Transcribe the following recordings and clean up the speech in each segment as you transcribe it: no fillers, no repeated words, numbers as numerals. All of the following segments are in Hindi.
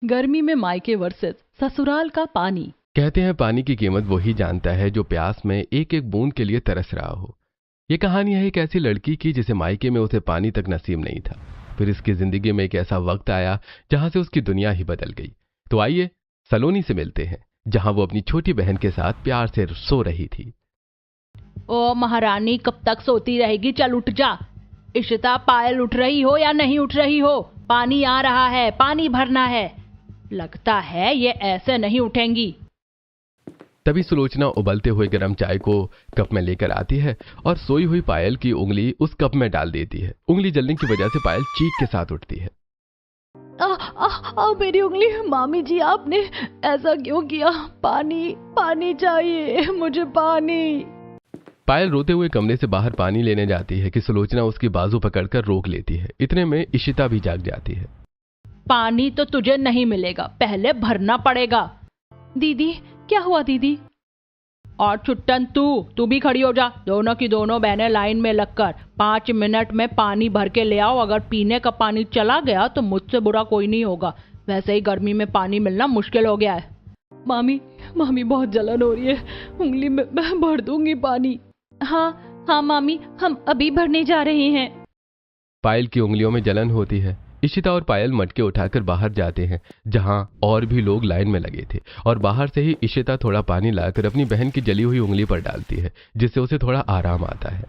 गर्मी में मायके वर्सेस ससुराल का पानी। कहते हैं पानी की कीमत वही जानता है जो प्यास में एक एक बूंद के लिए तरस रहा हो। ये कहानी है एक ऐसी लड़की की जिसे मायके में उसे पानी तक नसीब नहीं था। फिर इसकी जिंदगी में एक ऐसा वक्त आया जहां से उसकी दुनिया ही बदल गई। तो आइए सलोनी से मिलते हैं, जहां वो अपनी छोटी बहन के साथ प्यार से सो रही थी। ओ महारानी, कब तक सोती रहेगी? चल उठ जा। इशिता, पायल उठ रही हो या नहीं उठ रही हो? पानी आ रहा है, पानी भरना है। लगता है ये ऐसे नहीं उठेंगी। तभी सुलोचना उबलते हुए गर्म चाय को कप में लेकर आती है और सोई हुई पायल की उंगली उस कप में डाल देती है। उंगली जलने की वजह से पायल चीख के साथ उठती है। मेरी उंगली। मामी जी, आपने ऐसा क्यों किया? पानी, पानी चाहिए मुझे, पानी। पायल रोते हुए कमरे से बाहर पानी लेने जाती है कि सुलोचना उसकी बाजू पकड़कर रोक लेती है। इतने में इशिता भी जाग जाती है। पानी तो तुझे नहीं मिलेगा, पहले भरना पड़ेगा। दीदी, क्या हुआ दीदी? और छुट्टन, तू भी खड़ी हो जा। दोनों की दोनों बहनें लाइन में लगकर 5 मिनट में पानी भर के ले आओ। अगर पीने का पानी चला गया तो मुझसे बुरा कोई नहीं होगा। वैसे ही गर्मी में पानी मिलना मुश्किल हो गया है। मामी बहुत जलन हो रही है, उंगली में भर दूंगी पानी। हाँ मामी, हम अभी भरने जा रहे हैं। पायल की उंगलियों में जलन होती है। इशिता और पायल मटके उठाकर बाहर जाते हैं, जहां और भी लोग लाइन में लगे थे, और बाहर से ही इशिता थोड़ा पानी लाकर अपनी बहन की जली हुई उंगली पर डालती है, जिससे उसे थोड़ा आराम आता है।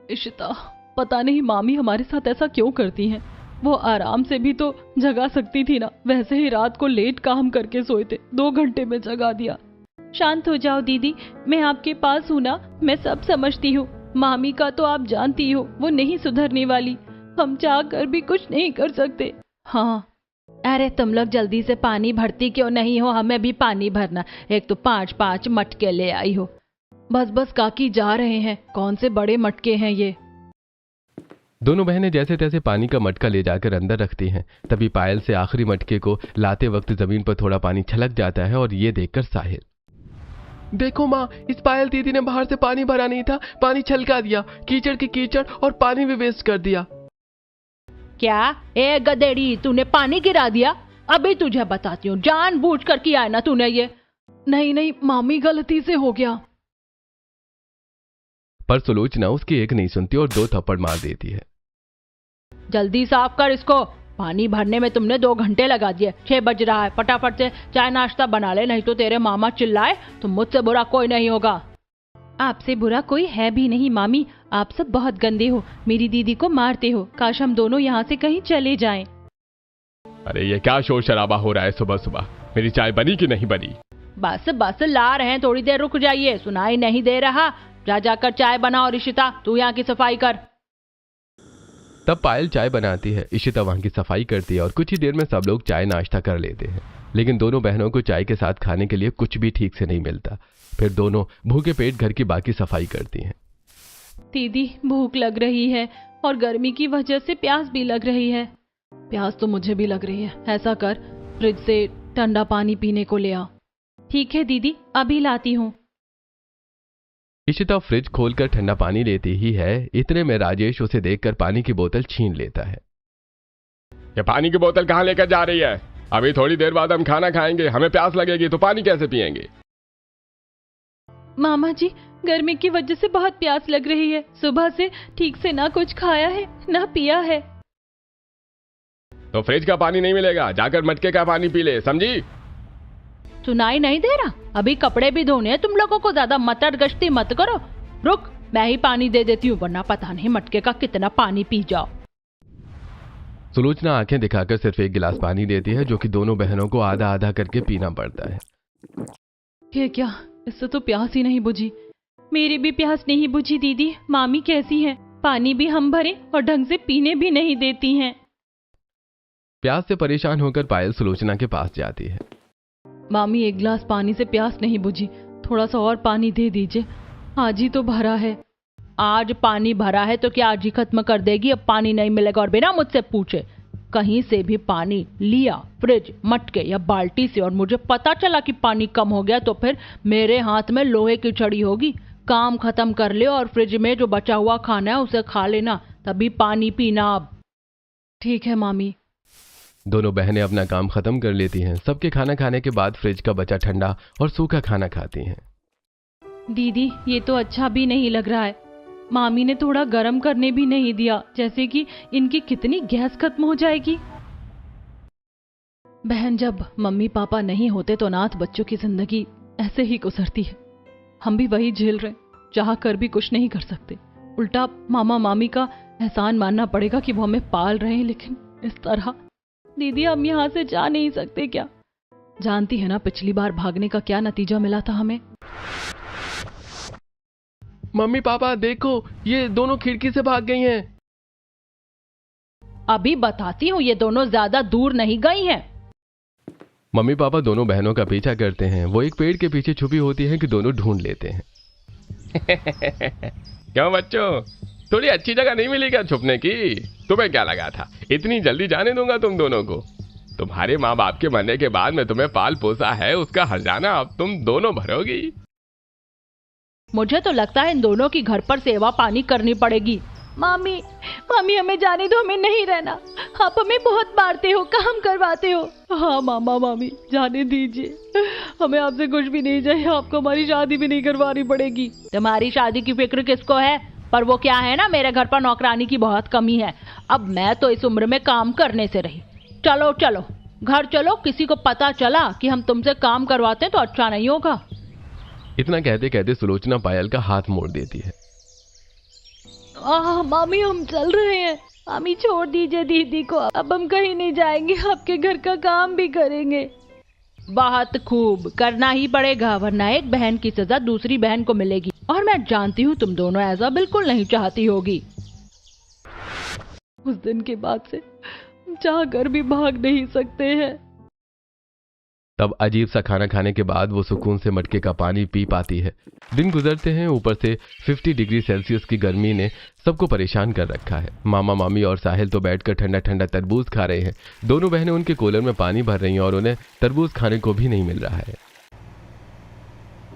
इशिता, पता नहीं मामी हमारे साथ ऐसा क्यों करती हैं। वो आराम से भी तो जगा सकती थी ना। वैसे ही रात को लेट काम करके सोए थे, 2 घंटे में जगा दिया। शांत हो जाओ दीदी, मैं आपके पास हूँ ना, मैं सब समझती हूँ। मामी का तो आप जानती हो, वो नहीं सुधरने वाली। हम चाह कर भी कुछ नहीं कर सकते। हाँ, अरे तुम लोग जल्दी से पानी भरती क्यों नहीं हो? हमें भी पानी भरना। एक तो 5-5 मटके ले आई हो। बस काकी जा रहे हैं। कौन से बड़े मटके हैं ये? दोनों बहनें जैसे तैसे पानी का मटका ले जाकर अंदर रखती हैं। तभी पायल से आखिरी मटके को लाते वक्त जमीन पर थोड़ा पानी छलक जाता है, और ये देखकर साहिल, देखो माँ, इस पायल दीदी ने बाहर से पानी भरा नहीं था, पानी छलका दिया। कीचड़ की कीचड़, और पानी भी वेस्ट कर दिया। क्या? ए गधेड़ी, तूने पानी गिरा दिया? अभी तुझे बताती हूँ, जानबूझकर किया है ना तूने ये। नहीं मामी, गलती से हो गया। पर सुलोचना उसकी एक नहीं सुनती और 2 थप्पड़ मार देती है। जल्दी साफ कर इसको। पानी भरने में तुमने 2 घंटे लगा दिए। 6 बज रहा है, फटाफट से चाय नाश्ता बना ले, नहीं तो तेरे मामा चिल्लाए तो मुझसे बुरा कोई नहीं होगा। आपसे बुरा कोई है भी नहीं मामी, आप सब बहुत गंदे हो, मेरी दीदी को मारते हो। काश हम दोनों यहाँ से कहीं चले जाएं। अरे ये क्या शोर शराबा हो रहा है सुबह सुबह? मेरी चाय बनी कि नहीं बनी? बस ला रहे हैं, थोड़ी देर रुक जाइए। सुनाई नहीं दे रहा? जाकर चाय बना। और इशिता, तू यहाँ की सफाई कर। तब पायल चाय बनाती है, इशिता वहां की सफाई करती है, और कुछ ही देर में सब लोग चाय नाश्ता कर लेते हैं। लेकिन दोनों बहनों को चाय के साथ खाने के लिए कुछ भी ठीक से नहीं मिलता। फिर दोनों भूखे पेट घर की बाकी सफाई करती हैं। दीदी, भूख लग रही है और गर्मी की वजह से प्यास भी लग रही है। प्यास तो मुझे भी लग रही है। ऐसा कर, फ्रिज से ठंडा पानी पीने को ले आ। ठीक है दीदी, अभी लाती हूँ। इशिता फ्रिज खोलकर ठंडा पानी लेती ही है, इतने में राजेश उसे देखकर पानी की बोतल छीन लेता है। ये पानी की बोतल कहाँ लेकर जा रही है? अभी थोड़ी देर बाद हम खाना खाएंगे, हमें प्यास लगेगी तो पानी कैसे पिएंगे? मामा जी, गर्मी की वजह से बहुत प्यास लग रही है। सुबह से ठीक से ना कुछ खाया है ना पिया है। तो फ्रिज का पानी नहीं मिलेगा, जाकर मटके का पानी पी ले, समझी? सुनाई नहीं दे रहा? अभी कपड़े भी धोने हैं तुम लोगों को। ज्यादा मटर गश्ती मत करो। रुक, मैं ही पानी दे देती हूँ, वरना पता नहीं मटके का कितना पानी पी जाओ। सुलोचना आंखें दिखाकर सिर्फ 1 गिलास पानी देती है, जो कि दोनों बहनों को आधा आधा करके पीना पड़ता है। ये क्या, इससे तो प्यास ही नहीं बुझी। मेरी भी प्यास नहीं बुझी दीदी। मामी कैसी है? पानी भी हम भरे और ढंग से पीने भी नहीं देती हैं। प्यास से परेशान होकर पायल सुलोचना के पास जाती है। मामी, 1 गिलास पानी से प्यास नहीं बुझी, थोड़ा सा और पानी दे दीजिए। आज ही तो भरा है। आज पानी भरा है तो क्या आज ही खत्म कर देगी? अब पानी नहीं मिलेगा और बिना मुझसे पूछे कहीं से भी पानी लिया, फ्रिज, मटके या बाल्टी से, और मुझे पता चला कि पानी कम हो गया, तो फिर मेरे हाथ में लोहे की छड़ी होगी। काम खत्म कर ले और फ्रिज में जो बचा हुआ खाना है उसे खा लेना, तभी पानी पीना। अब ठीक है मामी। दोनों बहनें अपना काम खत्म कर लेती हैं। सबके खाना खाने के बाद फ्रिज का बचा ठंडा और सूखा खाना खाती हैं। दीदी ये तो अच्छा भी नहीं लग रहा है। मामी ने थोड़ा गर्म करने भी नहीं दिया, जैसे कि इनकी कितनी गैस खत्म हो जाएगी। बहन, जब मम्मी पापा नहीं होते तो अनाथ बच्चों की जिंदगी ऐसे ही गुजरती है। हम भी वही झेल रहे, चाह कर भी कुछ नहीं कर सकते। उल्टा मामा मामी का एहसान मानना पड़ेगा कि वो हमें पाल रहे हैं, लेकिन इस तरह। दीदी हम यहाँ से जा नहीं सकते क्या? जानती है ना पिछली बार भागने का क्या नतीजा मिला था हमें। मम्मी पापा देखो, ये दोनों खिड़की से भाग गई हैं। अभी बताती हूँ, ये दोनों ज्यादा दूर नहीं गई हैं। मम्मी पापा दोनों बहनों का पीछा करते हैं। वो एक पेड़ के पीछे छुपी होती है कि दोनों ढूंढ लेते हैं। क्यों बच्चों, थोड़ी अच्छी जगह नहीं मिली क्या छुपने की? तुम्हें क्या लगा था इतनी जल्दी जाने दूंगा तुम दोनों को? तुम्हारे माँ बाप के मरने के बाद मैं तुम्हें पाल पोसा है, उसका हर्जाना अब तुम दोनों भरोगी। मुझे तो लगता है इन दोनों की घर पर सेवा पानी करनी पड़ेगी। मामी मामी हमें जाने दो, हमें नहीं रहना। आप हमें बहुत मारते हो, काम करवाते हो। हाँ मामा मामी जाने दीजिए, हमें आपसे कुछ भी नहीं चाहिए। आपको हमारी शादी भी नहीं करवानी पड़ेगी। तुम्हारी शादी की फिक्र किसको है? पर वो क्या है ना, मेरे घर पर नौकरानी की बहुत कमी है। अब मैं तो इस उम्र में काम करने से रही। चलो चलो घर चलो, किसी को पता चला कि हम तुमसे काम करवाते हैं तो अच्छा नहीं होगा। इतना कहते कहते सुलोचना पायल का हाथ मोड़ देती है। मामी हम चल रहे हैं। मामी छोड़ दीजिए दीदी को, अब हम कहीं नहीं जाएंगे, आपके घर का काम भी करेंगे। बहुत खूब, करना ही पड़ेगा, वरना एक बहन की सजा दूसरी बहन को मिलेगी। और मैं जानती हूँ तुम दोनों ऐसा बिल्कुल नहीं चाहती होगी। उस दिन के बाद से चाह कर भी भाग नहीं सकते हैं। तब अजीब सा खाना खाने के बाद वो सुकून से मटके का पानी पी पाती है। दिन गुजरते हैं, ऊपर से 50 डिग्री सेल्सियस की गर्मी ने सबको परेशान कर रखा है। मामा मामी और साहिल तो बैठकर ठंडा ठंडा तरबूज खा रहे हैं। दोनों बहनें उनके कूलर में पानी भर रही हैं और उन्हें तरबूज खाने को भी नहीं मिल रहा है।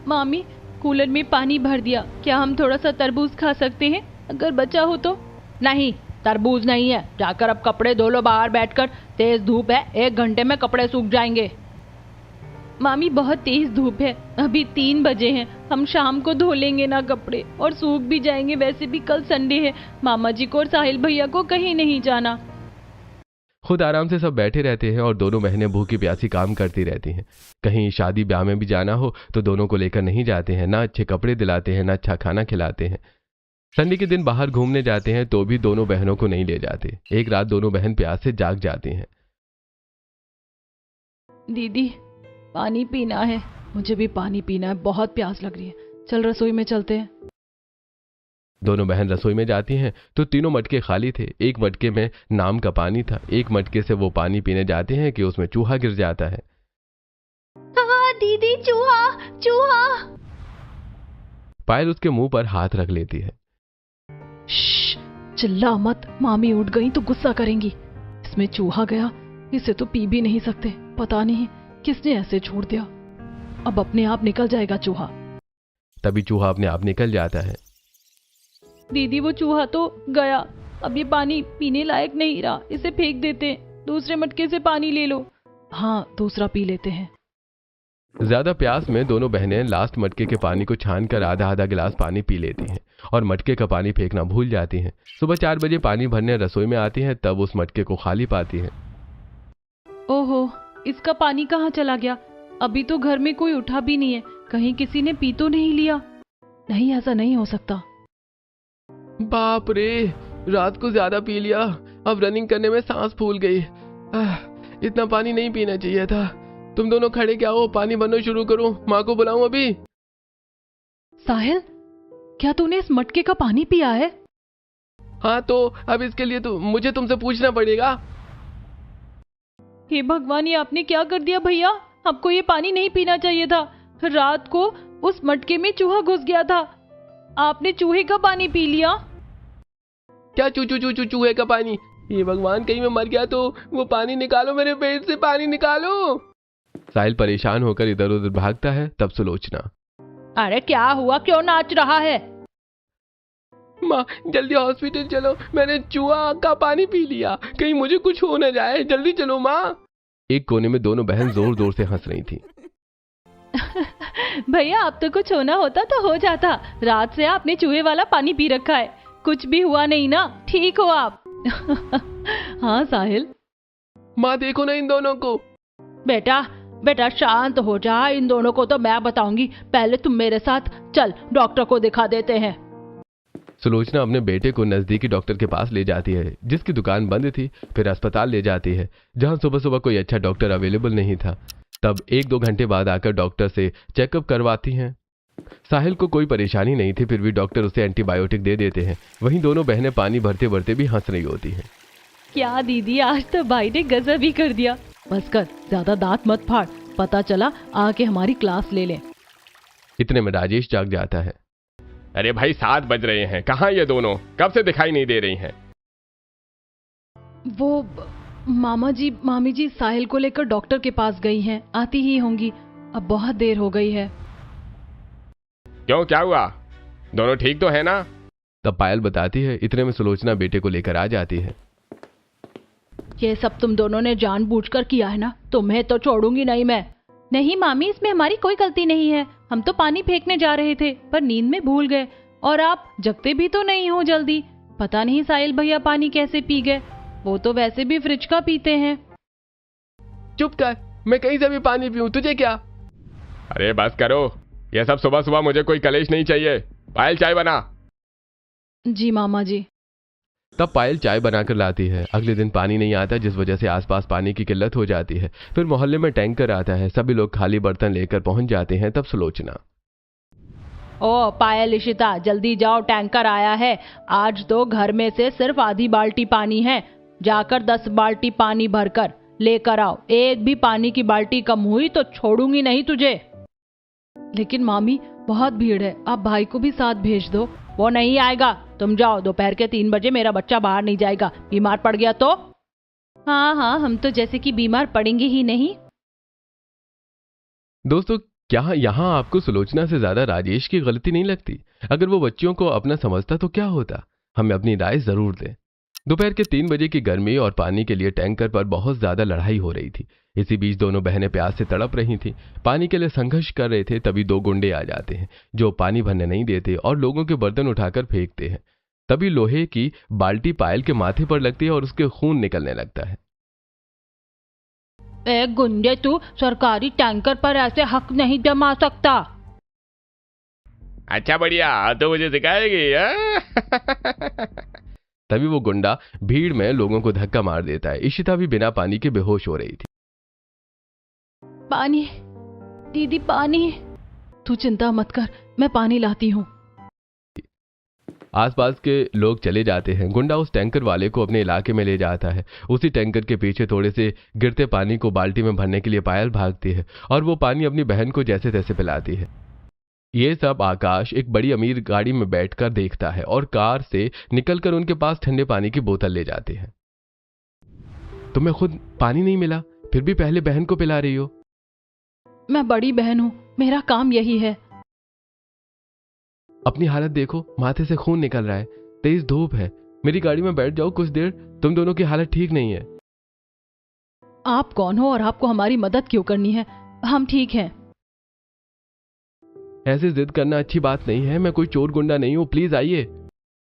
मामी कूलर में पानी भर दिया, क्या हम थोड़ा सा तरबूज खा सकते हैं अगर बचा हो तो? नहीं, तरबूज नहीं है, जाकर अब कपड़े धो लो बाहर बैठकर। तेज धूप है, 1 घंटे में कपड़े सूख जाएंगे। मामी बहुत तेज धूप है, अभी 3 बजे हैं, हम शाम को धो लेंगे ना कपड़े और सूख भी जाएंगे। वैसे भी कल संडे है, मामा जी को और साहिल भैया को कहीं नहीं जाना। खुद आराम से सब बैठे रहते हैं और दोनों बहनें भूखी प्यासी काम करती रहती हैं। कहीं शादी ब्याह में भी जाना हो तो दोनों को लेकर नहीं जाते हैं, ना अच्छे कपड़े दिलाते हैं, ना अच्छा खाना खिलाते हैं। संडे के दिन बाहर घूमने जाते हैं तो भी दोनों बहनों को नहीं ले जाते। एक रात दोनों बहन प्यास से जाग जाती हैं। दीदी पानी पीना है। मुझे भी पानी पीना है, बहुत प्यास लग रही है। चल रसोई में चलते हैं। दोनों बहन रसोई में जाती हैं तो तीनों मटके खाली थे। एक मटके में नाम का पानी था। एक मटके से वो पानी पीने जाते हैं कि उसमें चूहा गिर जाता है। दीदी चूहा चूहा। पायल उसके मुंह पर हाथ रख लेती है। चिल्ला मत, मामी उठ गई तो गुस्सा करेंगी। इसमें चूहा गया, इसे तो पी भी नहीं सकते। पता नहीं किसने ऐसे छोड़ दिया, अब अपने आप निकल जाएगा चूहा। तभी चूहा अपने आप निकल जाता है। दीदी वो चूहा तो गया, अब ये पानी पीने लायक नहीं रहा, इसे फेंक देते हैं। दूसरे मटके से पानी ले लो। हाँ दूसरा पी लेते हैं। ज्यादा प्यास में दोनों बहनें लास्ट मटके के पानी को छानकर आधा आधा गिलास पानी पी लेती हैं और मटके का पानी फेंकना भूल जाती हैं। सुबह 4 बजे पानी भरने रसोई में आती हैं, तब उस मटके को खाली पाती हैं। ओहो, इसका पानी कहाँ चला गया? अभी तो घर में कोई उठा भी नहीं है, कहीं किसी ने पी तो नहीं लिया? नहीं, ऐसा नहीं हो सकता। बाप रे, रात को ज्यादा पी लिया, अब रनिंग करने में सांस फूल गई। इतना पानी नहीं पीना चाहिए था। तुम दोनों खड़े क्या हो, पानी भरना शुरू करो, माँ को बुलाऊं अभी? साहिल, क्या तूने इस मटके का पानी पिया है? हाँ, तो अब इसके लिए तो मुझे तुमसे पूछना पड़ेगा। हे भगवान, ये आपने क्या कर दिया भैया? आपको ये पानी नहीं पीना चाहिए था। रात को उस मटके में चूहा घुस गया था, आपने चूहे का पानी पी लिया। क्या चूहे का पानी? ये भगवान, कहीं मैं मर गया तो वो पानी निकालो, मेरे पेट से पानी निकालो। साहिल परेशान होकर इधर उधर भागता है। तब सुलोचना, अरे क्या हुआ, क्यों नाच रहा है? माँ जल्दी हॉस्पिटल चलो, मैंने चूहा का पानी पी लिया, कहीं मुझे कुछ हो न जाए, जल्दी चलो माँ। एक कोने में दोनों बहन जोर जोर से हंस रही थी। भैया अब तो कुछ होना होता तो हो जाता, रात से आपने चूहे वाला पानी पी रखा है, कुछ भी हुआ नहीं ना, ठीक हो आप? हाँ साहिल। माँ देखो ना इन दोनों को। बेटा बेटा शांत हो जा, इन दोनों को तो मैं बताऊंगी, पहले तुम मेरे साथ चल, डॉक्टर को दिखा देते हैं। सुलोचना अपने बेटे को नजदीकी डॉक्टर के पास ले जाती है, जिसकी दुकान बंद थी। फिर अस्पताल ले जाती है, जहां सुबह सुबह कोई अच्छा डॉक्टर अवेलेबल नहीं था। तब 1-2 घंटे बाद आकर डॉक्टर से चेकअप करवाती हैं। साहिल को कोई परेशानी नहीं थी, फिर भी डॉक्टर उसे एंटीबायोटिक दे देते हैं। वहीं दोनों बहनें पानी भरते भरते भी हंस रही होती हैं। क्या दीदी, आज तो भाई ने गजब ही कर दिया। बस कर, ज्यादा दांत मत फाड़, पता चला आके हमारी क्लास ले ले। इतने में राजेश जाग जाता है। अरे भाई 7 बज रहे हैं, कहाँ ये दोनों, कब से दिखाई नहीं दे रही हैं? वो मामा जी मामी जी साहिल को लेकर डॉक्टर के पास गई हैं, आती ही होंगी, अब बहुत देर हो गई है। क्यों, क्या हुआ? दोनों ठीक तो है ना? तब पायल बताती है। इतने में सुलोचना बेटे को लेकर आ जाती है। ये सब तुम दोनों ने जानबूझकर किया है ना, तुम्हें तो छोड़ूंगी नहीं मैं। नहीं मामी, इसमें हमारी कोई गलती नहीं है, हम तो पानी फेंकने जा रहे थे पर नींद में भूल गए, और आप जगते भी तो नहीं हो जल्दी। पता नहीं साहिल भैया पानी कैसे पी गए, वो तो वैसे भी फ्रिज का पीते हैं। चुप कर, मैं कहीं से भी पानी पीऊं, तुझे क्या? अरे बस करो, ये सब सुबह सुबह मुझे कोई कलेश नहीं चाहिए। पायल चाय बना। जी मामा जी। तब पायल चाय बनाकर लाती है। अगले दिन पानी नहीं आता, जिस वजह से आसपास पानी की किल्लत हो जाती है। फिर मोहल्ले में टैंकर आता है, सभी लोग खाली बर्तन लेकर पहुंच जाते हैं। तब सुलोचना, ओ पायल इशिता, जल्दी जाओ, टैंकर आया है। आज तो घर में से सिर्फ आधी बाल्टी पानी है, जाकर 10 बाल्टी पानी भरकर लेकर आओ। एक भी पानी की बाल्टी कम हुई तो छोड़ूंगी नहीं तुझे। लेकिन मामी बहुत भीड़ है, आप भाई को भी साथ भेज दो। वो नहीं आएगा, तुम जाओ, दोपहर के 3 बजे मेरा बच्चा बाहर नहीं जाएगा, बीमार पड़ गया तो। हाँ हाँ, हम तो जैसे कि बीमार पड़ेंगे ही नहीं। दोस्तों क्या यहाँ आपको सुलोचना से ज्यादा राजेश की गलती नहीं लगती? अगर वो बच्चियों को अपना समझता तो क्या होता? हमें अपनी राय जरूर दें। दोपहर के 3 बजे की गर्मी और पानी के लिए टैंकर पर बहुत ज्यादा लड़ाई हो रही थी। इसी बीच दोनों बहनें प्यास से तड़प रही थी, पानी के लिए संघर्ष कर रहे थे। तभी 2 गुंडे आ जाते हैं, जो पानी भरने नहीं देते और लोगों के बर्तन उठाकर फेंकते हैं। तभी लोहे की बाल्टी पायल के माथे पर लगती है और उसके खून निकलने लगता है। एक गुंडे, तू सरकारी टैंकर पर ऐसे हक नहीं जमा सकता। अच्छा बढ़िया, तो मुझे सिखाएगी। तभी वो गुंडा भीड़ में लोगों को धक्का मार देता है। इशिता भी बिना पानी के बेहोश हो रही थी। पानी दीदी, पानी। तू चिंता मत कर, मैं पानी लाती हूँ। आसपास के लोग चले जाते हैं। गुंडा उस टैंकर वाले को अपने इलाके में ले जाता है। उसी टैंकर के पीछे थोड़े से गिरते पानी को बाल्टी में भरने के लिए पायल भागती है और वो पानी अपनी बहन को जैसे तैसे पिलाती है। ये सब आकाश एक बड़ी अमीर गाड़ी में बैठकर देखता है और कार से निकलकर उनके पास ठंडे पानी की बोतल ले जाते हैं। तुम्हें खुद पानी नहीं मिला, फिर भी पहले बहन को पिला रही हो? मैं बड़ी बहन हूँ, मेरा काम यही है। अपनी हालत देखो, माथे से खून निकल रहा है, तेज धूप है। मेरी गाड़ी में बैठ जाओ कुछ देर, तुम दोनों की हालत ठीक नहीं है। आप कौन हो और आपको हमारी मदद क्यों करनी है? हम ठीक हैं। ऐसे जिद करना अच्छी बात नहीं है, मैं कोई चोर गुंडा नहीं हूं, प्लीज आइए।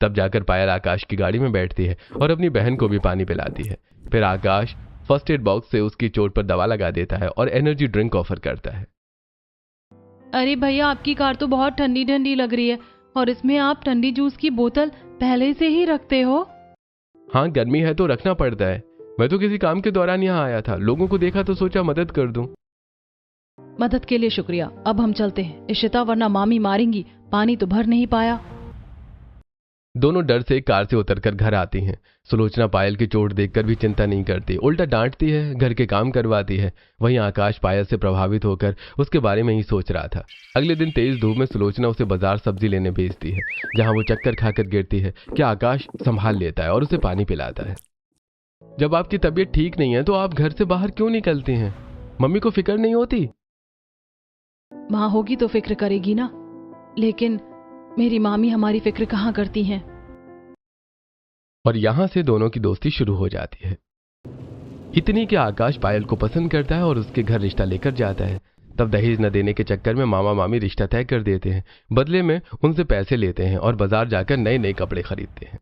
तब जाकर पायल आकाश की गाड़ी में बैठती है और अपनी बहन को भी पानी पिलाती है। फिर आकाश फर्स्ट एड बॉक्स से उसकी चोट पर दवा लगा देता है और एनर्जी ड्रिंक ऑफर करता है। अरे भैया, आपकी कार तो बहुत ठंडी ठंडी लग रही है, और इसमें आप ठंडी जूस की बोतल पहले से ही रखते हो? हाँ, गर्मी है तो रखना पड़ता है। मैं तो किसी काम के दौरान यहाँ आया था, लोगों को देखा तो सोचा मदद कर दूं। मदद के लिए शुक्रिया, अब हम चलते हैं। इशिता, वरना मामी मारेंगी, पानी तो भर नहीं पाया। दोनों डर से कार से उतरकर घर आती हैं। सुलोचना पायल की चोट देखकर भी चिंता नहीं करती, उल्टा डांटती है, घर के काम करवाती है। वहीं आकाश पायल से प्रभावित होकर उसके बारे में ही सोच रहा था। अगले दिन तेज धूप में सुलोचना उसे बाजार सब्जी लेने भेजती है, जहां वो चक्कर खाकर गिरती है कि आकाश संभाल लेता है और उसे पानी पिलाता है। जब आपकी तबीयत ठीक नहीं है तो आप घर से बाहर क्यों निकलती हैं? मम्मी को फिक्र नहीं होती? माँ होगी तो फिक्र करेगी ना, लेकिन मेरी मामी हमारी फिक्र कहाँ करती हैं। और यहां से दोनों की दोस्ती शुरू हो जाती है। इतनी कि आकाश पायल को पसंद करता है और उसके घर रिश्ता लेकर जाता है। तब दहेज न देने के चक्कर में मामा मामी रिश्ता तय कर देते हैं। बदले में उनसे पैसे लेते हैं और बाजार जाकर नए नए कपड़े खरीदते हैं।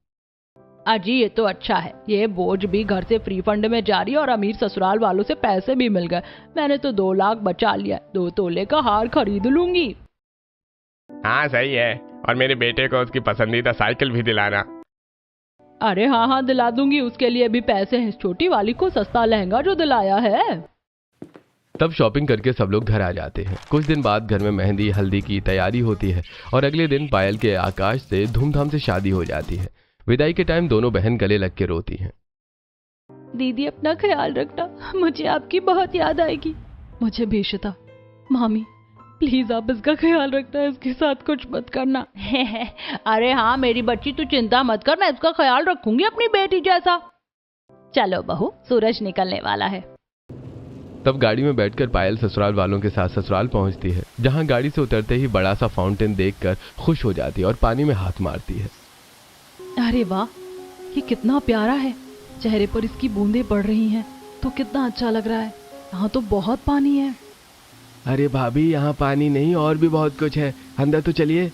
अजी ये तो अच्छा है, ये बोझ भी घर से फ्री फंड में जारी और अमीर ससुराल वालों से पैसे भी मिल गए। मैंने तो 2 लाख बचा लिया, 2 तोले का हार खरीद लूंगी। हाँ सही है, और मेरे बेटे को उसकी पसंदीदा साइकिल भी दिलाना। अरे हाँ दिला दूंगी, उसके लिए भी पैसे हैं। छोटी वाली को सस्ता लहंगा जो दिलाया है। तब शॉपिंग करके सब लोग घर आ जाते हैं। कुछ दिन बाद घर में मेहंदी हल्दी की तैयारी होती है और अगले दिन पायल के आकाश से धूमधाम से शादी हो जाती है। विदाई के टाइम दोनों बहन गले लग के रोती हैं। दीदी अपना ख्याल रखना, मुझे आपकी बहुत याद आएगी। मुझे भी इशिता। मामी प्लीज आप इसका ख्याल रखना, इसके साथ कुछ मत करना। अरे हाँ मेरी बच्ची तू चिंता मत कर, मैं इसका ख्याल रखूंगी अपनी बेटी जैसा। चलो बहू, सूरज निकलने वाला है। तब गाड़ी में बैठकर पायल ससुराल वालों के साथ ससुराल पहुंचती है, जहां गाड़ी से उतरते ही बड़ा सा फाउंटेन देखकर खुश हो जाती है और पानी में हाथ मारती है। अरे वाह, ये कितना प्यारा है। चेहरे पर इसकी बूंदें पड़ रही हैं तो कितना अच्छा लग रहा है। यहाँ तो बहुत पानी है। अरे भाभी यहाँ पानी नहीं और भी बहुत कुछ है, अंदर तो चलिए।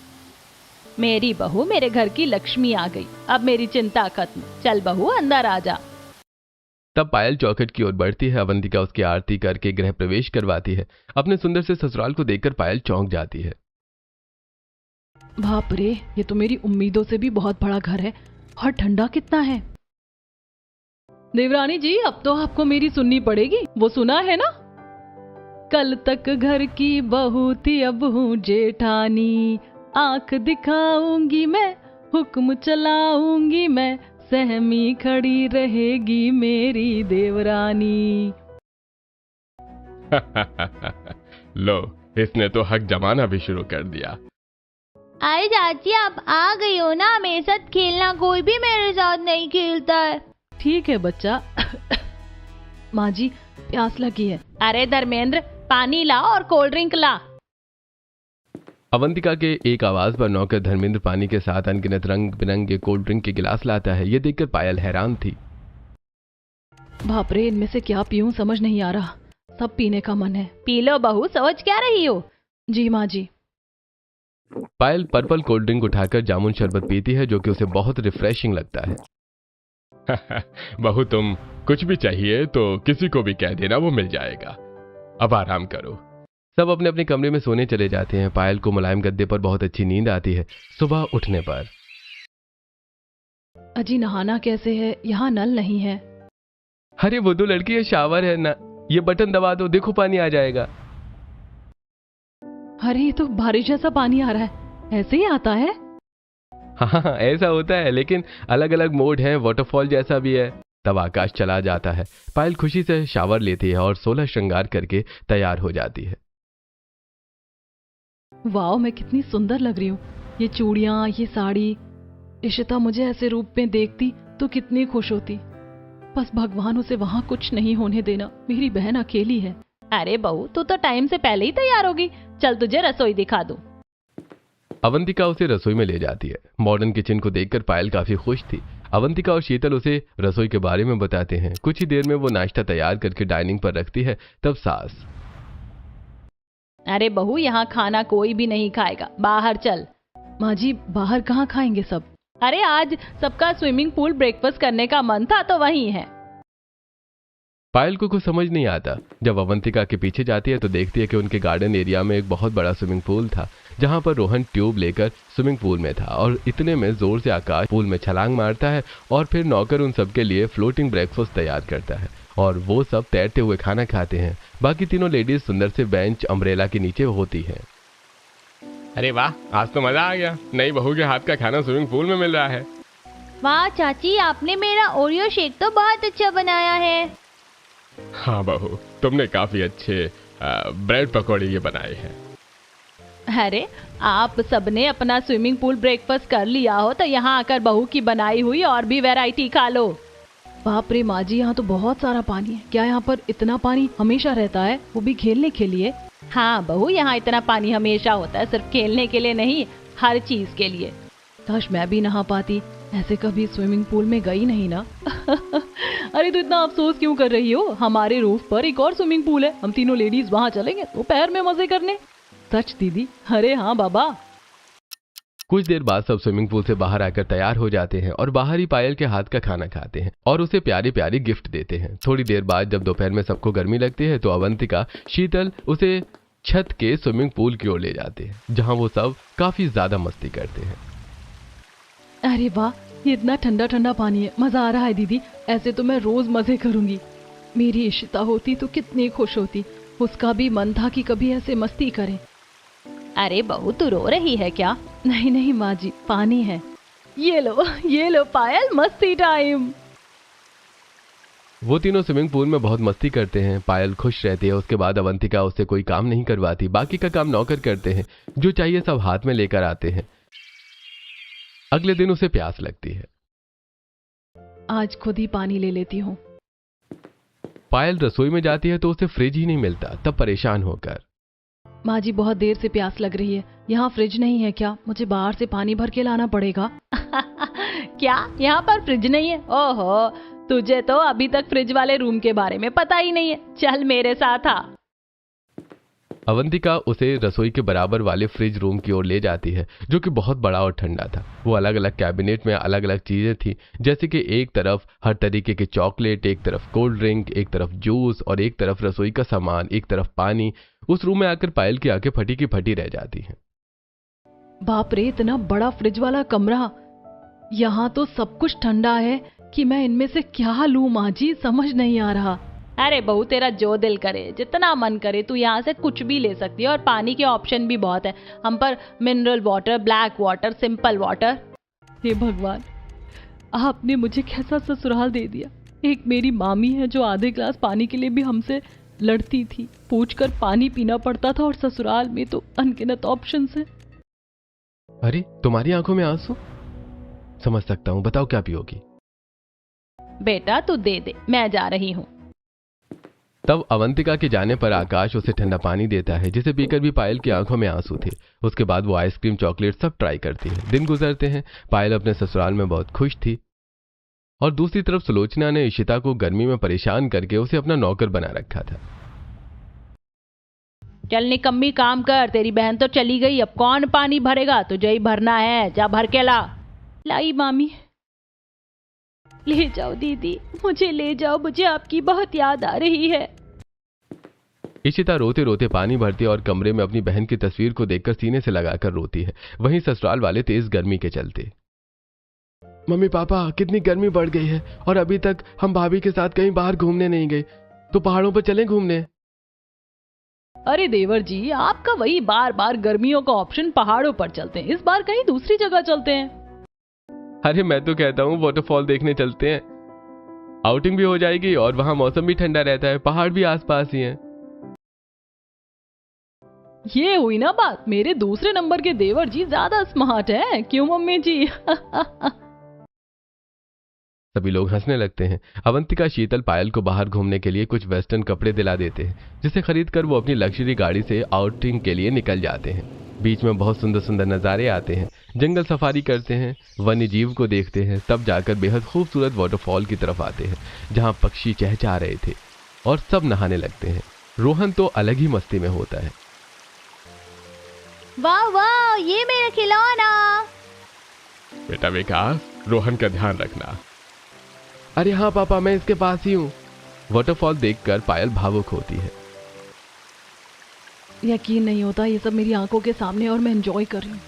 मेरी बहू मेरे घर की लक्ष्मी आ गई, अब मेरी चिंता खत्म। चल बहू अंदर आ जा। तब पायल चौखट की ओर बढ़ती है। अवंतिका उसकी आरती करके गृह प्रवेश करवाती है। अपने सुंदर से ससुराल को देखकर पायल चौंक जाती है। बाप रे, ये तो मेरी उम्मीदों से भी बहुत बड़ा घर है और ठंडा कितना है। देवरानी जी अब तो आपको मेरी सुननी पड़ेगी, वो सुना है ना? कल तक घर की बहू थी अब हूँ जेठानी, आंख दिखाऊंगी मैं, हुक्म चलाऊंगी मैं, सहमी खड़ी रहेगी मेरी देवरानी। लो, इसने तो हक जमाना भी शुरू कर दिया। अरे चाची आप आ गई हो ना, मेरे साथ खेलना। कोई भी मेरे साथ नहीं खेलता है। ठीक है बच्चा। माँ जी प्यास लगी है। अरे धर्मेंद्र पानी ला और कोल्ड ड्रिंक ला। अवंतिका के एक आवाज पर नौकर धर्मेंद्र पानी के साथ अनगिनत रंग बिरंगे कोल्ड ड्रिंक के गिलास लाता है। ये देखकर पायल हैरान थी। बाप रे, इनमें से क्या पीऊं समझ नहीं आ रहा, सब पीने का मन है। पी लो बहू, समझ क्या रही हो? जी माँ जी। पायल पर्पल कोल्ड ड्रिंक उठाकर जामुन शरबत पीती है, जो कि उसे बहुत रिफ्रेशिंग लगता है। बहू तुम कुछ भी चाहिए तो किसी को भी कह देना, वो मिल जाएगा। अब आराम करो। सब अपने अपने कमरे में सोने चले जाते हैं। पायल को मुलायम गद्दे पर बहुत अच्छी नींद आती है। सुबह उठने पर अजी नहाना कैसे है? यहाँ नल नहीं है। अरे वो तो लड़की है, शावर है ना, ये बटन दबा दो, देखो पानी आ जाएगा। अरे ये तो बारिश जैसा पानी आ रहा है, ऐसे ही आता है? हाँ ऐसा होता है, लेकिन अलग अलग मोड है, वाटरफॉल जैसा भी है। तब आकाश चला जाता है। पायल खुशी से शावर लेती है और 16 श्रृंगार करके तैयार हो जाती है। वाह, मैं कितनी सुंदर लग रही हूँ। ये चूड़ियाँ, ये साड़ी। इशिता मुझे ऐसे रूप में देखती तो कितनी खुश होती। बस भगवान उसे वहाँ कुछ नहीं होने देना, मेरी बहन अकेली है। अरे बहू तू तो टाइम से पहले ही तैयार होगी, चल तुझे रसोई दिखा दूं। अवंतिका उसे रसोई में ले जाती है। मॉडर्न किचन को देखकर पायल काफी खुश थी। अवंतिका और शीतल उसे रसोई के बारे में बताते हैं। कुछ ही देर में वो नाश्ता तैयार करके डाइनिंग पर रखती है। तब सास, अरे बहू यहाँ खाना कोई भी नहीं खाएगा, बाहर चल। माँ जी बाहर कहाँ खाएंगे सब? अरे आज सबका स्विमिंग पूल ब्रेकफास्ट करने का मन था तो वहीं है। पायल को कुछ समझ नहीं आता। जब अवंतिका के पीछे जाती है तो देखती है कि उनके गार्डन एरिया में एक बहुत बड़ा स्विमिंग पूल था, जहां पर रोहन ट्यूब लेकर स्विमिंग पूल में था और इतने में जोर से आकाश पूल में छलांग मारता है और फिर नौकर उन सबके लिए फ्लोटिंग ब्रेकफास्ट तैयार करता है और वो सब तैरते हुए खाना खाते हैं। बाकी तीनों लेडीज सुंदर से बेंच अम्ब्रेला के नीचे होती हैं। अरे वाह, आज तो मजा आ गया। नई बहू के हाथ का खाना स्विमिंग पूल में मिल रहा है। वाह चाची, आपने मेरा ओरियो शेक तो बहुत अच्छा बनाया है। हाँ बहू, तुमने काफी अच्छे ब्रेड पकौड़े ये बनाए हैं। अरे आप सबने अपना स्विमिंग पूल ब्रेकफास्ट कर लिया हो तो यहाँ आकर बहू की बनाई हुई और भी वैरायटी खा लो। बाप रे माँ जी, यहाँ तो बहुत सारा पानी है। क्या यहाँ पर इतना पानी हमेशा रहता है, वो भी खेलने के लिए? हाँ बहू, यहाँ इतना पानी हमेशा होता है, सिर्फ खेलने के लिए नहीं, हर चीज के लिए। काश मैं भी नहा पाती, ऐसे कभी स्विमिंग पूल में गई नहीं ना। अरे तो इतना अफसोस क्यों कर रही हो? हमारे रूफ पर एक और स्विमिंग पूल है, हम तीनों लेडीज वहाँ चलेंगे दोपहर में मजे करने। सच दीदी? अरे हाँ बाबा। कुछ देर बाद सब स्विमिंग पूल से बाहर आकर तैयार हो जाते हैं और बाहर ही पायल के हाथ का खाना खाते हैं और उसे प्यारी प्यारी गिफ्ट देते हैं। थोड़ी देर बाद जब दोपहर में सबको गर्मी लगती है तो अवंतिका, शीतल उसे छत के स्विमिंग पूल की ओर ले जाते हैं, जहां वो सब काफी ज्यादा मस्ती करते हैं। अरे वाह, ये इतना ठंडा ठंडा पानी है, मजा आ रहा है दीदी। ऐसे तो मैं रोज मजे करूंगी। मेरी इशिता होती तो कितनी खुश होती। उसका भी मन था कि कभी ऐसे मस्ती करें। अरे बहू, तू रो रही है क्या? नहीं नहीं माँ जी, पानी है। ये लो पायल, मस्ती टाइम। वो तीनों स्विमिंग पूल में बहुत मस्ती करते हैं। पायल खुश रहती है। उसके बाद अवंतिका उससे कोई काम नहीं करवाती, बाकी का काम नौकर करते हैं। जो चाहिए सब हाथ में लेकर आते हैं। अगले दिन उसे प्यास लगती है। आज खुद ही पानी ले लेती हूँ। पायल रसोई में जाती है तो उसे फ्रिज ही नहीं मिलता। तब परेशान होकर, माँ जी बहुत देर से प्यास लग रही है, यहाँ फ्रिज नहीं है क्या? मुझे बाहर से पानी भर के लाना पड़ेगा। क्या यहाँ पर फ्रिज नहीं है? ओहो, तुझे तो अभी तक फ्रिज वाले रूम के बारे में पता ही नहीं है। चल मेरे साथ आ। अवंतिका उसे रसोई के बराबर वाले फ्रिज रूम की ओर ले जाती है, जो कि बहुत बड़ा और ठंडा था। वो अलग अलग कैबिनेट में अलग अलग चीजें थी, जैसे कि एक तरफ हर तरीके के चॉकलेट, एक तरफ कोल्ड ड्रिंक, एक तरफ जूस और एक तरफ रसोई का सामान, एक तरफ पानी। उस रूम में आकर पायल की आंखें फटी की फटी रह जाती हैं। बाप रे, इतना बड़ा फ्रिज वाला कमरा। यहाँ तो सब कुछ ठंडा है कि मैं इनमें से क्या लूं माँ जी, समझ नहीं आ रहा। अरे बहू, तेरा जो दिल करे, जितना मन करे तू यहाँ से कुछ भी ले सकती है। और पानी के ऑप्शन भी बहुत है हम पर, mineral water, black water, simple water. हे भगवान, आपने मुझे कैसा ससुराल दे दिया। एक मेरी मामी है जो आधे ग्लास पानी के लिए भी हमसे लड़ती थी, पूछकर पानी पीना पड़ता था, और ससुराल में तो अनगिनत ऑप्शंस हैं। अरे तुम्हारी आंखों में आंसू? समझ सकता हूँ, बताओ क्या पियोगी? बेटा तू दे दे, मैं जा रही हूँ। तब अवंतिका के जाने पर आकाश उसे ठंडा पानी देता है, जिसे पीकर भी पायल की आंखों में आंसू थे। उसके बाद वो आइसक्रीम, चॉकलेट सब ट्राई करती है। दिन गुजरते हैं। पायल अपने ससुराल में बहुत खुश थी और दूसरी तरफ सुलोचना ने इशिता को गर्मी में परेशान करके उसे अपना नौकर बना रखा था। चल निकम्मी, काम कर, तेरी बहन तो चली गई, अब कौन पानी भरेगा? तुझे ही भरना है, जा भर के ला। लाई मामी। ले जाओ दीदी, मुझे ले जाओ, मुझे आपकी बहुत याद आ रही है। इशिता रोते रोते पानी भरती है और कमरे में अपनी बहन की तस्वीर को देखकर सीने से लगाकर रोती है। वहीं ससुराल वाले तेज गर्मी के चलते, मम्मी पापा कितनी गर्मी बढ़ गई है और अभी तक हम भाभी के साथ कहीं बाहर घूमने नहीं गए, तो पहाड़ों पर चलें घूमने। अरे देवर जी, आपका वही बार बार गर्मियों का ऑप्शन, पहाड़ों पर चलते हैं। इस बार कहीं दूसरी जगह चलते हैं। अरे मैं तो कहता हूँ वाटरफॉल देखने चलते हैं, आउटिंग भी हो जाएगी और वहां मौसम भी ठंडा रहता है, पहाड़ भी आसपास ही हैं। ये हुई ना बात। मेरे दूसरे नंबर के देवर जी ज्यादा स्मार्ट हैं, क्यों मम्मी जी? सभी लोग हंसने लगते हैं। अवंतिका, शीतल पायल को बाहर घूमने के लिए कुछ वेस्टर्न कपड़े दिला देते हैं, जिसे खरीदकर वो अपनी लग्जरी गाड़ी से आउटिंग के लिए निकल जाते हैं। बीच में बहुत सुंदर सुंदर नज़ारे आते हैं। जंगल सफारी करते हैं, वन्य जीव को देखते हैं, तब जाकर बेहद खूबसूरत वाटरफॉल की तरफ आते हैं, जहां पक्षी चहचहा रहे थे और सब नहाने लगते हैं। रोहन तो अलग ही मस्ती में होता है। वाह वाह, ये मेरा खिलौना। बेटा विकास, रोहन का ध्यान रखना। अरे हाँ पापा, मैं इसके पास ही हूँ। वाटरफॉल देखकर पायल भावुक होती है। यकीन नहीं होता, ये सब मेरी आंखों के सामने और मैं एंजॉय कर रही हूँ।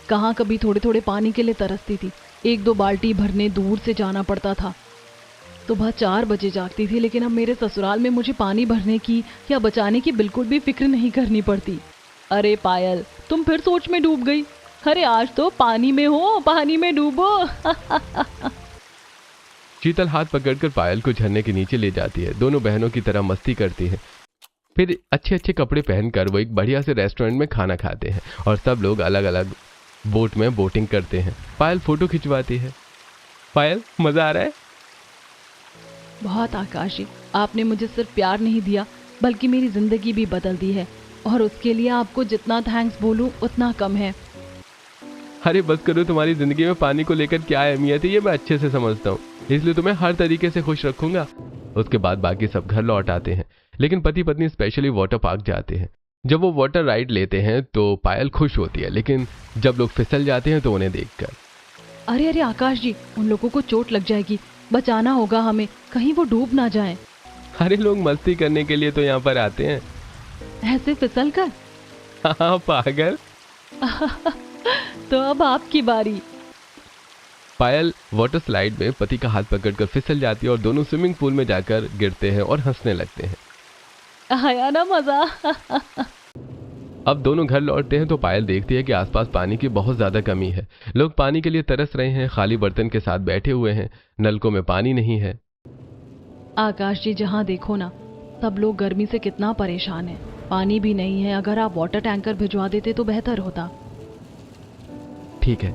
कहाँ कभी थोड़े थोड़े पानी के लिए तरसती थी, 1-2 बाल्टी भरने दूर से जाना पड़ता था। सुबह 4 बजे जागती थी, लेकिन अब मेरे ससुराल में मुझे पानी भरने की या बचाने की बिल्कुल भी फिक्र नहीं करनी पड़ती। अरे पायल, तुम फिर सोच में डूब गई। अरे आज तो पानी में हो, पानी में डूबो। शीतल हाथ पकड़कर पायल को झरने के नीचे ले जाती है। दोनों बहनों की तरह मस्ती करती हैं। फिर अच्छे अच्छे कपड़े पहनकर वो एक बढ़िया से रेस्टोरेंट में खाना खाते हैं और सब लोग अलग अलग बोट में बोटिंग करते हैं। पायल फोटो खिंचवाती है। पायल, मजा आ रहा है? बहुत आकाशी, आपने मुझे सिर्फ प्यार नहीं दिया बल्कि मेरी जिंदगी भी बदल दी है, और उसके लिए आपको जितना थैंक्स बोलूं उतना कम है। अरे बस करो, तुम्हारी जिंदगी में पानी को लेकर क्या अहमियत है ये मैं अच्छे से समझता हूँ, इसलिए तुम्हें हर तरीके से खुश रखूंगा। उसके बाद बाकी सब घर लौट आते हैं, लेकिन पति पत्नी स्पेशली वाटर पार्क जाते हैं। जब वो वाटर राइड लेते हैं तो पायल खुश होती है, लेकिन जब लोग फिसल जाते हैं तो उन्हें देखकर अरे अरे आकाश जी, उन लोगों को चोट लग जाएगी, बचाना होगा हमें, कहीं वो डूब ना जाएं। अरे लोग मस्ती करने के लिए तो यहाँ पर आते हैं। ऐसे फिसल कर? हाँ पागल। तो अब आपकी बारी। पायल वाटर स्लाइड में पति का हाथ पकड़कर फिसल जाती है और दोनों स्विमिंग पूल में जाकर गिरते हैं और हंसने लगते हैं। आया ना मजा? अब दोनों घर लौटते हैं तो पायल देखती है कि आसपास पानी की बहुत ज्यादा कमी है। लोग पानी के लिए तरस रहे हैं, खाली बर्तन के साथ बैठे हुए हैं, नलकों में पानी नहीं है। आकाश जी, जहाँ देखो ना सब लोग गर्मी से कितना परेशान है, पानी भी नहीं है। अगर आप वाटर टैंकर भिजवा देते तो बेहतर होता। ठीक है,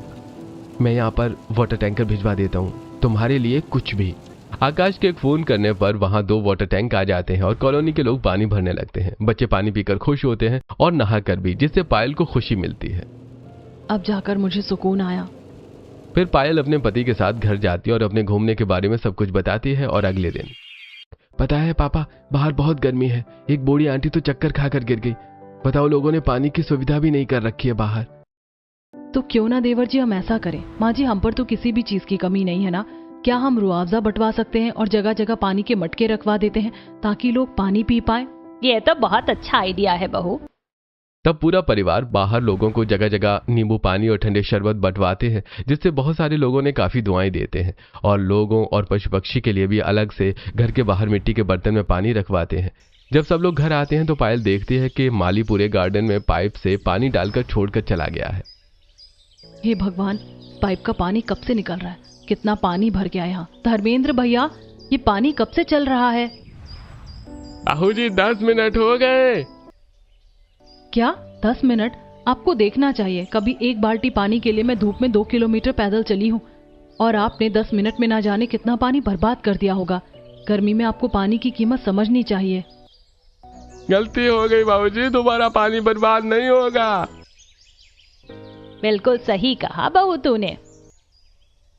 मैं यहाँ पर वाटर टैंकर भिजवा देता हूँ, तुम्हारे लिए कुछ भी। आकाश के एक फोन करने पर वहां 2 वाटर टैंक आ जाते हैं और कॉलोनी के लोग पानी भरने लगते हैं। बच्चे पानी पीकर खुश होते हैं और नहाकर भी, जिससे पायल को खुशी मिलती है। अब जाकर मुझे सुकून आया। फिर पायल अपने पति के साथ घर जाती है और अपने घूमने के बारे में सब कुछ बताती है। और अगले दिन, पता है पापा, बाहर बहुत गर्मी है, एक बूढ़ी आंटी तो चक्कर खाकर गिर गई। बताओ, लोगों ने पानी की सुविधा भी नहीं कर रखी है बाहर। तो क्यों ना देवर जी हम ऐसा करें। माँ जी, हम पर तो किसी भी चीज की कमी नहीं है ना, क्या हम रुआवजा बंटवा सकते हैं और जगह जगह पानी के मटके रखवा देते हैं ताकि लोग पानी पी पाए? ये तो बहुत अच्छा आइडिया है बहू। तब पूरा परिवार बाहर लोगों को जगह जगह नींबू पानी और ठंडे शरबत बंटवाते हैं, जिससे बहुत सारे लोगों ने काफी दुआएं देते हैं। और लोगों और पशु पक्षी के लिए भी अलग से घर के बाहर मिट्टी के बर्तन में पानी रखवाते हैं। जब सब लोग घर आते हैं तो पायल देखती है कि माली पूरे गार्डन में पाइप से पानी डालकर छोड़कर चला गया है। हे भगवान, पाइप का पानी कब से निकल रहा है? कितना पानी भर गया यहाँ। धर्मेंद्र भैया, ये पानी कब से चल रहा है? बाबूजी 10 मिनट हो गए। क्या 10 मिनट? आपको देखना चाहिए, कभी एक बाल्टी पानी के लिए मैं धूप में 2 किलोमीटर पैदल चली हूँ और आपने 10 मिनट में ना जाने कितना पानी बर्बाद कर दिया होगा। गर्मी में आपको पानी की कीमत समझनी चाहिए। गलती हो गई बाबूजी, दोबारा पानी बर्बाद नहीं होगा। बिल्कुल सही कहा बहू तूने।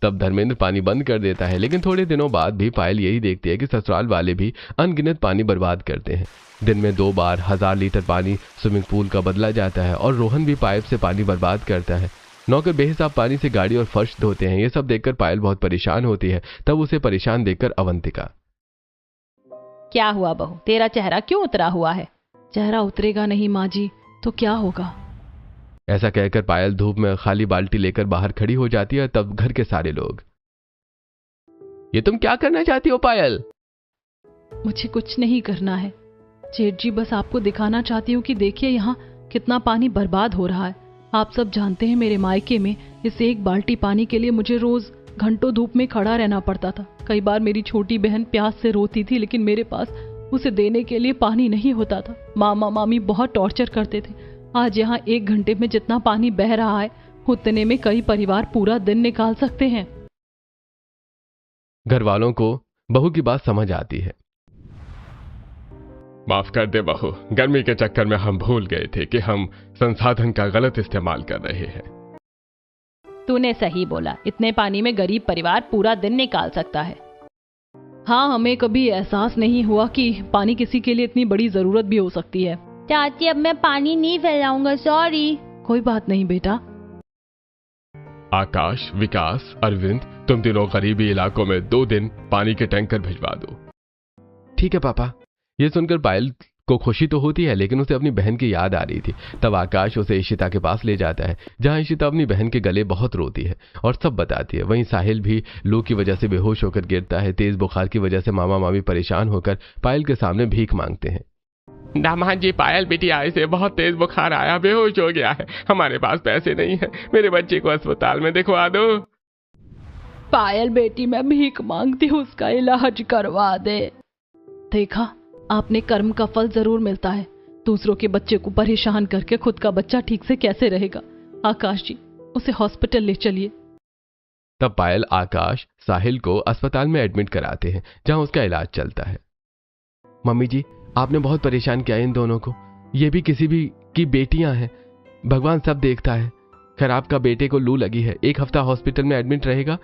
तब धर्मेंद्र पानी बंद कर देता है, लेकिन थोड़े दिनों बाद भी पायल यही देखती है कि ससुराल वाले भी अनगिनत पानी बर्बाद करते हैं। दिन में 2 बार 1000 लीटर पानी स्विमिंग पूल का बदला जाता है और रोहन भी पाइप से पानी बर्बाद करता है। नौकर बेहिसाब पानी से गाड़ी और फर्श धोते हैं। ये सब देखकर पायल बहुत परेशान होती है। तब उसे परेशान देखकर अवंतिका, क्या हुआ बहू, तेरा चेहरा क्यों उतरा हुआ है? चेहरा उतरेगा नहीं माँ जी, तो क्या होगा? ऐसा कहकर पायल धूप में खाली बाल्टी लेकर बाहर खड़ी हो जाती है। तब घर के सारे लोग, ये तुम क्या करना चाहती हो पायल? मुझे कुछ नहीं करना है जेठ जी, बस आपको दिखाना चाहती हूँ कि देखिए यहाँ कितना पानी बर्बाद हो रहा है। आप सब जानते हैं मेरे मायके में इस एक बाल्टी पानी के लिए मुझे रोज घंटों धूप में खड़ा रहना पड़ता था। कई बार मेरी छोटी बहन प्यास से रोती थी, लेकिन मेरे पास उसे देने के लिए पानी नहीं होता था। मामा मामी बहुत टॉर्चर करते थे। आज यहाँ 1 घंटे में जितना पानी बह रहा है उतने में कई परिवार पूरा दिन निकाल सकते हैं। घर वालों को बहू की बात समझ आती है। माफ कर दे बहू, गर्मी के चक्कर में हम भूल गए थे कि हम संसाधन का गलत इस्तेमाल कर रहे हैं। तूने सही बोला, इतने पानी में गरीब परिवार पूरा दिन निकाल सकता है। हाँ, हमें कभी एहसास नहीं हुआ कि पानी किसी के लिए इतनी बड़ी जरूरत भी हो सकती है। चाची, अब मैं पानी नहीं फैलाऊंगा, सॉरी। कोई बात नहीं बेटा। आकाश, विकास, अरविंद, तुम तीनों गरीबी इलाकों में 2 दिन पानी के टैंकर भिजवा दो। ठीक है पापा। यह सुनकर पायल को खुशी तो होती है, लेकिन उसे अपनी बहन की याद आ रही थी। तब आकाश उसे इशिता के पास ले जाता है, जहां इशिता अपनी बहन के गले बहुत रोती है और सब बताती है। वहीं साहिल भी लू की वजह से बेहोश होकर गिरता है। तेज बुखार की वजह से मामा मामी परेशान होकर पायल के सामने भीख मांगते हैं। दामाद जी, पायल बिटिया से बहुत तेज बुखार आया, बेहोश हो गया है। हमारे पास पैसे नहीं है, मेरे बच्चे को अस्पताल में दिखवा दो। पायल बेटी, मैं भीख मांगती हूँ, उसका इलाज करवा दे। देखा, आपने कर्म का फल जरूर मिलता है। दूसरों के बच्चे को परेशान करके खुद का बच्चा ठीक से कैसे रहेगा? आकाश जी, उसे हॉस्पिटल ले चलिए। तब पायल आकाश साहिल को अस्पताल में एडमिट कराते हैं, जहां उसका इलाज चलता है। मम्मी जी, आपने बहुत परेशान किया इन दोनों को। ये भी किसी भी की बेटियां हैं। भगवान सब देखता है। खैर आपका बेटे को लू लगी है, 1 हफ्ता हॉस्पिटल में एडमिट रहेगा,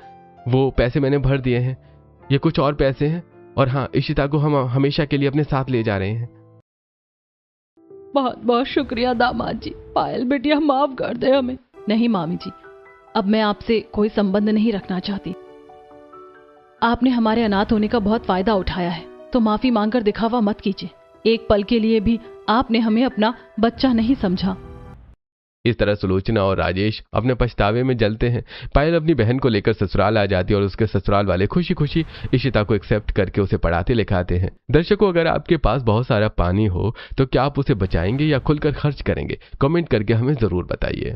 वो पैसे मैंने भर दिए हैं। ये कुछ और पैसे हैं, और हाँ, इशिता को हम हमेशा के लिए अपने साथ ले जा रहे हैं। बहुत बहुत शुक्रिया दामाद जी। पायल बेटिया माफ कर दे हमें। नहीं मामी जी, अब मैं आपसे कोई संबंध नहीं रखना चाहती। आपने हमारे अनाथ होने का बहुत फायदा उठाया है, तो माफी मांगकर दिखावा मत कीजिए। एक पल के लिए भी आपने हमें अपना बच्चा नहीं समझा। इस तरह सुलोचना और राजेश अपने पछतावे में जलते हैं। पायल अपनी बहन को लेकर ससुराल आ जाती है और उसके ससुराल वाले खुशी खुशी इशिता को एक्सेप्ट करके उसे पढ़ाते लिखाते हैं। दर्शकों, अगर आपके पास बहुत सारा पानी हो तो क्या आप उसे बचाएंगे या खुलकर खर्च करेंगे? कमेंट करके हमें जरूर बताइए।